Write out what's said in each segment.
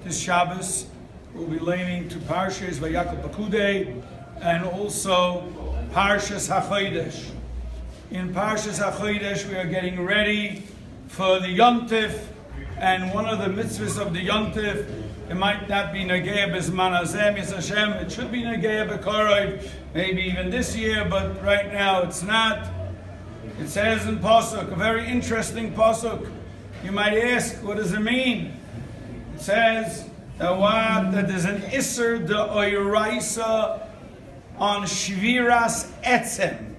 this Shabbos. We'll be learning to Parshas Vayakal Pekudei and also Parshas HaChodesh. In Parshas HaChodesh, we are getting ready for the Yom Tif, and one of the mitzvahs of the Yom Tif, it might not be Nageya B'Zman Hazeh, Yis Hashem, it should be Nageya B'Korov, maybe even this year, but right now it's not. It says in Pasuk, a very interesting Pasuk. You might ask, what does it mean? It says that there's an Isser de Oiraisa on Shviras Etzem.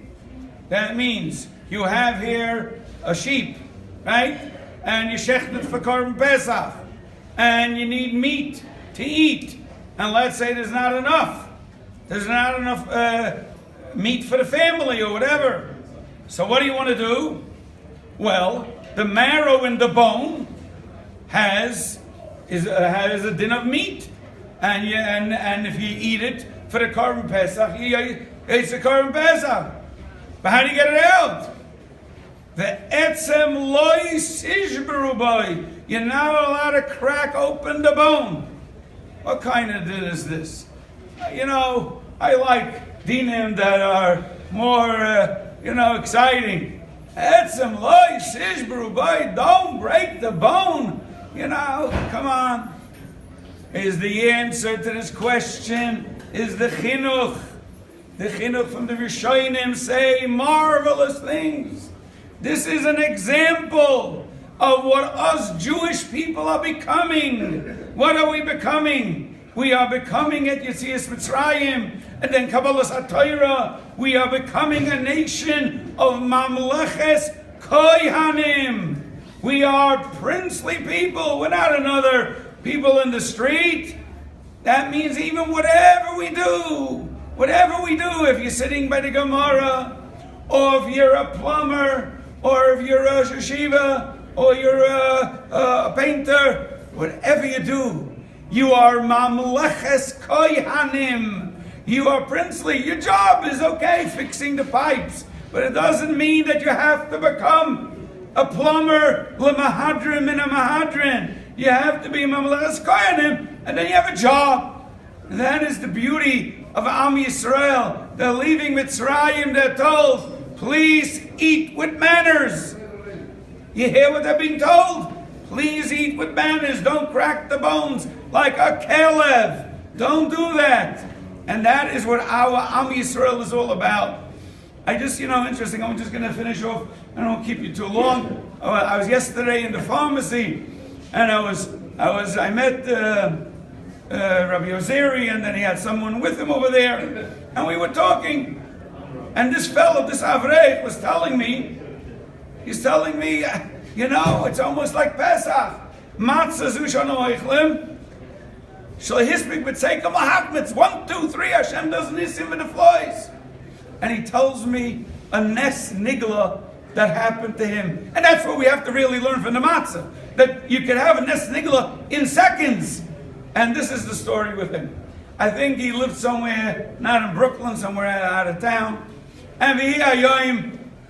That means you have here a sheep, right? And you shecht it for Korban Pesach. And you need meat to eat. And let's say there's not enough. There's not enough meat for the family or whatever. So what do you want to do? Well, the marrow in the bone has a din of meat. And if you eat it for the Korban Pesach, it's a Korban Pesach. But how do you get it out? The etzem lois ishberubai. You're not allowed to crack open the bone. What kind of din is this? I like dinim that are more, exciting. Etzem lois ishberubai. Don't break the bone. Come on. Is the answer to this question is the chinuch. The chinuch from the Rishonim say marvelous things. This is an example of what us Jewish people are becoming. What are we becoming? We are becoming at Yetzias Mitzrayim, and then Kabbalas HaTorah. We are becoming a nation of Mamleches Kohanim. We are princely people. We're not another people in the street. That means even whatever we do, if you're sitting by the Gemara, or if you're a plumber, or if you're a yeshiva, or you're a painter, whatever you do, you are mamleches kohanim. You are princely. Your job is okay, fixing the pipes, but it doesn't mean that you have to become a plumber, lemahadrin and a mahadrin. You have to be mamleches kohanim, and then you have a job. And that is the beauty of Am Yisrael. They're leaving Mitzrayim, they're told, please eat with manners. You hear what they're being told? Please eat with manners. Don't crack the bones like a kelev. Don't do that. And that is what our Am Yisrael is all about. Interesting, I'm just going to finish off. I don't keep you too long. I was yesterday in the pharmacy, and I met Rabbi Ozeri, and then he had someone with him over there, and we were talking, and this fellow, this Avrei, was telling me, it's almost like Pesach. Matzah zushano oichlim, shlehispik b'tzeikem lahakmitz, 1, 2, 3, Hashem doesn't nisim in the flies. And he tells me a nes nigla that happened to him. And that's what we have to really learn from the matzah, that you can have a nes nigla in seconds. And this is the story with him. I think he lived somewhere, not in Brooklyn, somewhere out of town. And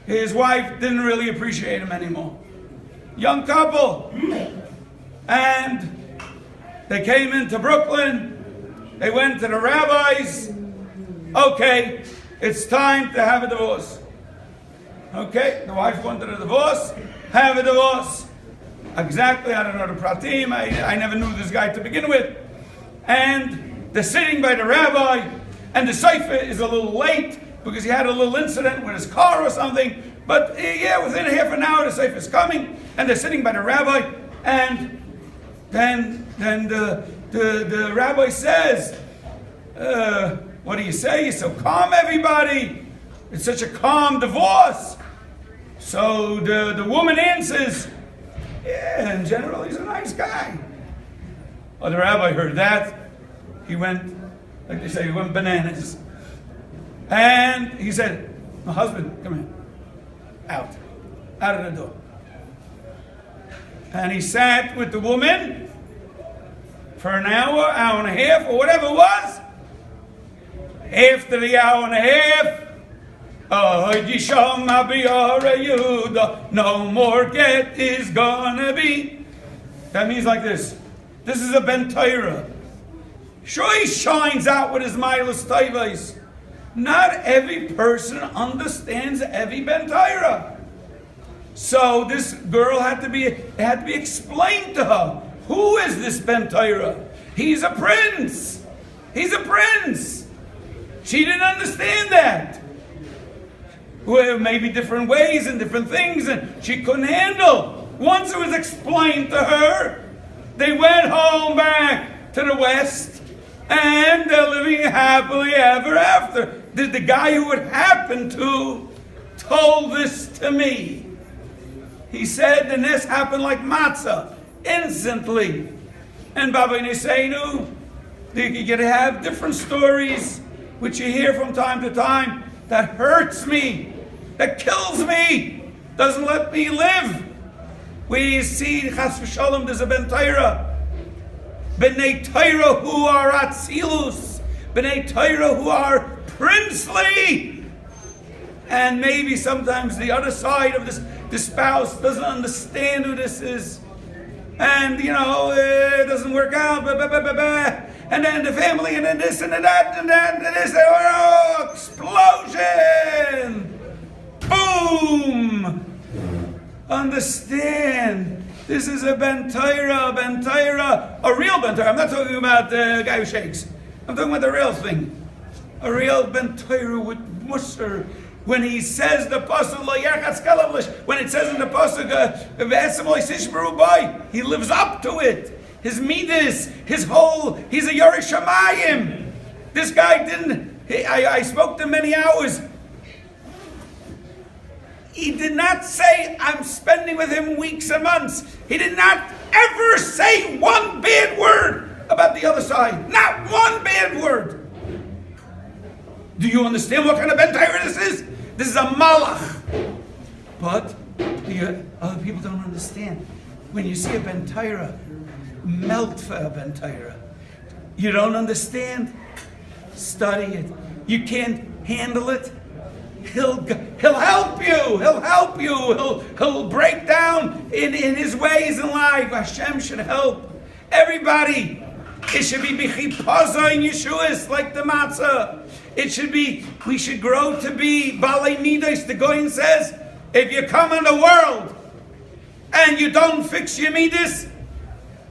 his wife didn't really appreciate him anymore. Young couple. And they came into Brooklyn. They went to the rabbis. Okay, it's time to have a divorce. Okay, the wife wanted a divorce. Have a divorce. Exactly, I don't know the pratim. I never knew this guy to begin with. And they're sitting by the rabbi, and the sefer is a little late because he had a little incident with his car or something. But within half an hour the sefer is coming, and they're sitting by the rabbi, and then the rabbi says, "What do you say? You're so calm, everybody. It's such a calm divorce." So the woman answers, "Yeah, in general, he's a nice guy." Well, the rabbi heard that. He went, like they say, he went bananas. And he said, "My husband, come here. Out of the door." And he sat with the woman for an hour and a half, or whatever it was. After the hour and a half, no more get is gonna be. That means like this. This is a Ben Torah. Sure, he shines out with his Milas Tayvais. Not every person understands every Ben Torah. So this girl had to be explained to her. Who is this Ben Torah? He's a prince. He's a prince. She didn't understand that. Well, maybe different ways and different things, and she couldn't handle. Once it was explained to her, they went home back to the West, and they're living happily ever after. The guy who it happened to told this to me. He said the nest happened like matzah, instantly. And Baba Niseinu, you get to have different stories, which you hear from time to time, that hurts me, that kills me, doesn't let me live. We see, Chas v'Shalom, there's a Ben Torah. B'nei Torah who are Atzilus, B'nei Torah who are princely. And maybe sometimes the other side of this, the spouse doesn't understand who this is. And, it doesn't work out. And then the family, and then this, and then that, and then this. Oh, explosion! Boom! Understand. This is a Ben Torah, a real Ben Torah. I'm not talking about the guy who shakes. I'm talking about the real thing. A real Ben Torah with Musar. When he says the pasuk, when it says in the pasuk, he lives up to it. His midas, he's a Yerush Shamayim. This guy didn't. I spoke to him many hours. He did not say, I'm spending with him weeks and months. He did not ever say one bad word about the other side. Not one bad word. Do you understand what kind of Ben Torah this is? This is a malach. But other people don't understand. When you see a Ben Torah, melt for a Ben Torah. You don't understand? Study it. You can't handle it? He'll help you. He'll help you. He'll break down in his ways in life. Hashem should help everybody. It should be bichipaza in Yeshuas, like the matzah. It should be, we should grow to be balei midas. The Goyin says, if you come in the world and you don't fix your midas,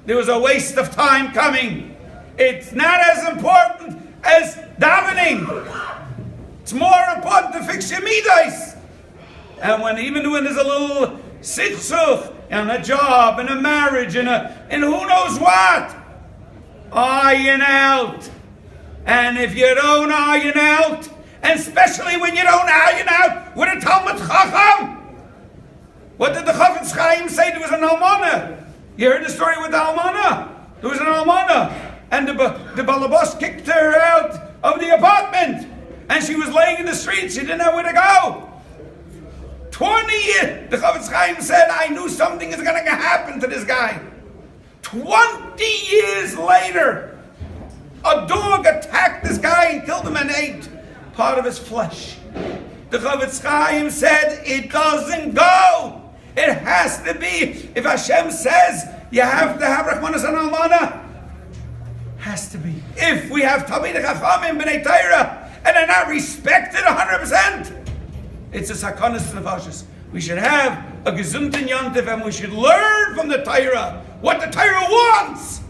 there was a waste of time coming. It's not as important as davening. It's more important to fix your midas. And even when there's a little sitzuk and a job and a marriage and who knows what, iron out. And if you don't iron out, and especially when you don't iron out with a Talmud Chacham, what did the Chafetz Chaim say? There was an almana. You heard the story with the almana. There was an almana, and the balabas kicked her out of the apartment, and she was laying in the street. She didn't know where to go. 20 years, the Chafetz Chaim said, I knew something is going to happen to this guy. 20 years later, a dog attacked this guy and killed him and ate part of his flesh. The Chafetz Chaim said, it doesn't go. It has to be. If Hashem says you have to have Rachmanas and Almana, has to be. If we have Talmidei Chachamim B'nei Torah and they're not respected 100%, it's a sakonis nefashos. We should have a gesunten yontif and we should learn from the Torah what the Torah wants.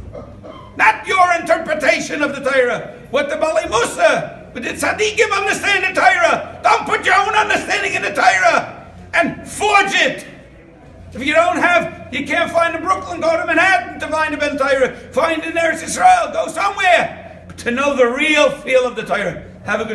Not your interpretation of the Torah. What the Balei Musa, but the Tzaddikim understand the Torah. Don't put your own understanding in the Torah and forge it. If you can't find in Brooklyn, go to Manhattan to find a Ben Torah. Find in Eretz Yisrael, go somewhere. But to know the real feel of the Torah. Have a good